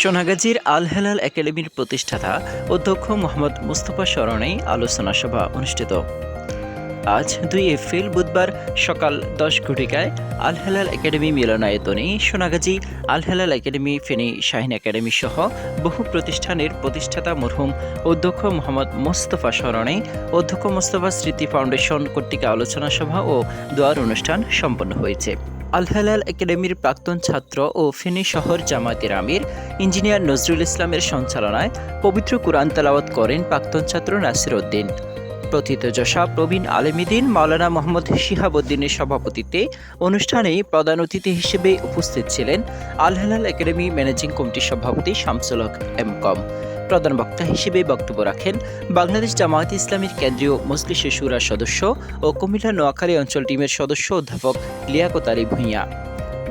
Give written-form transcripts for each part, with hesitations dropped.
সোনাগাজীর আল হেলাল একাডেমির প্রতিষ্ঠাতা অধ্যক্ষ মোহাম্মদ মুস্তফা স্মরণে আলোচনা সভা অনুষ্ঠিত। আজ 2 এপ্রিল বুধবার সকাল 10 ঘটিকায় আল হেলাল একাডেমি মিলনায়তনে সোনাগাজী আল হেলাল একাডেমি, ফেনী শাহিন একাডেমি সহ বহু প্রতিষ্ঠানের প্রতিষ্ঠাতা মরহুম অধ্যক্ষ মোহাম্মদ মোস্তফা স্মরণে অধ্যক্ষ মোস্তফা স্মৃতি ফাউন্ডেশন কর্তৃক আলোচনা সভা ও দোয়ার অনুষ্ঠান সম্পন্ন হয়েছে। আল হেলাল একাডেমির প্রাক্তন ছাত্র ও ফেনী শহর জামায়াতের আমির ইঞ্জিনিয়ার নজরুল ইসলামের সঞ্চালনায় পবিত্র কুরআন তেলাওয়াত করেন প্রাক্তন ছাত্র নাসির উদ্দিন। প্রথিতযশা প্রবীণ আলেমীদ্দিন মাওলানা মোহাম্মদ শিহাবুদ্দিনের সভাপতিত্বে অনুষ্ঠানে প্রধান অতিথি হিসেবে উপস্থিত ছিলেন আল হেলাল একাডেমি ম্যানেজিং কমিটির সভাপতি শামসুল হক এম.কম। প্রধান বক্তা হিসেবে বক্তব্য রাখেন বাংলাদেশ জামায়াত ইসলামীর কেন্দ্রীয় মজলিস শুরার সদস্য ও কুমিল্লা নোয়াখালী অঞ্চল টিমের সদস্য অধ্যাপক লিয়াকত আলী ভূঁইয়া।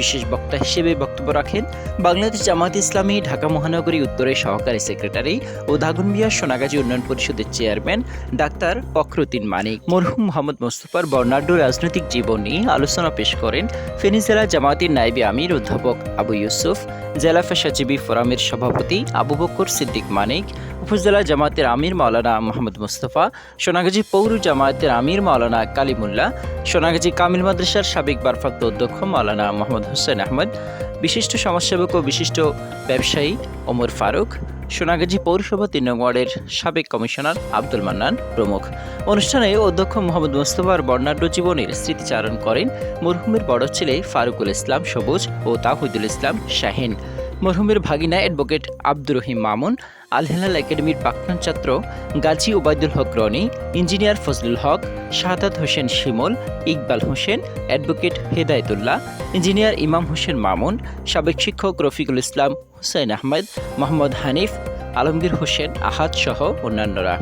বিশেষ বক্তা হিসেবে বক্তব্য রাখেন বাংলাদেশ জামায়াত ইসলামী ঢাকা মহানগরী উত্তরের সহকারী সেক্রেটারি ও দাগনভূঞা সোনাগাজী উন্নয়ন পরিষদের চেয়ারম্যান ডাক্তার ফখরুদ্দিন মানিক। মরহুম মোহাম্মদ মোস্তফার বর্ণাঢ্য রাজনৈতিক জীবন নিয়ে আলোচনা পেশ করেন ফেনী জেলা জামায়াতের নায়েবে আমির অধ্যাপক আবু ইউসুফ, জেলা পেশাজীবী ফোরামের সভাপতি আবু বকর সিদ্দিক মানিক, উপজেলা জামায়াতের আমির মাওলানা মোহাম্মদ মোস্তফা, সোনাগাজী পৌর জামায়াতের আমির মাওলানা কালিমুল্লাহ, সোনাগাজী কামিল মাদ্রাসার সাবেক ভারপ্রাপ্ত অধ্যক্ষ মাওলানা মোহাম্মদ হোসেন আহমদ, বিশিষ্ট সমাজসেবক ও বিশিষ্ট ব্যবসায়ী ওমর ফারুক, সোনাগাজী পৌরসভা 3 নং ওয়ার্ডের সাবেক কমিশনার আব্দুল মান্নান প্রমুখ। অনুষ্ঠানে অধ্যক্ষ মোহাম্মদ মোস্তফার বর্ণাঢ্য জীবনের স্মৃতিচারণ করেন মরহুমের বড় ছেলে ফারুকুল ইসলাম সবুজ ও তাহিদুল ইসলাম শাহিন, মরহুমের ভাগিনা অ্যাডভোকেট আব্দুর রহিম মামুন, আল হেলাল একাডেমির প্রাক্তন ছাত্র গাজী ওবায়দুল হক রনি, ইঞ্জিনিয়ার ফজলুল হক, শাহাদাত হোসেন শিমুল, ইকবাল হোসেন, অ্যাডভোকেট হেদায়েতুল্লাহ, ইঞ্জিনিয়ার ইমাম হোসেন মামুন, সাবেক শিক্ষক রফিকুল ইসলাম, হুসাইন আহমেদ, মোহাম্মদ হানিফ, আলমগীর হোসেন আহাদ সহ অন্যান্যরা।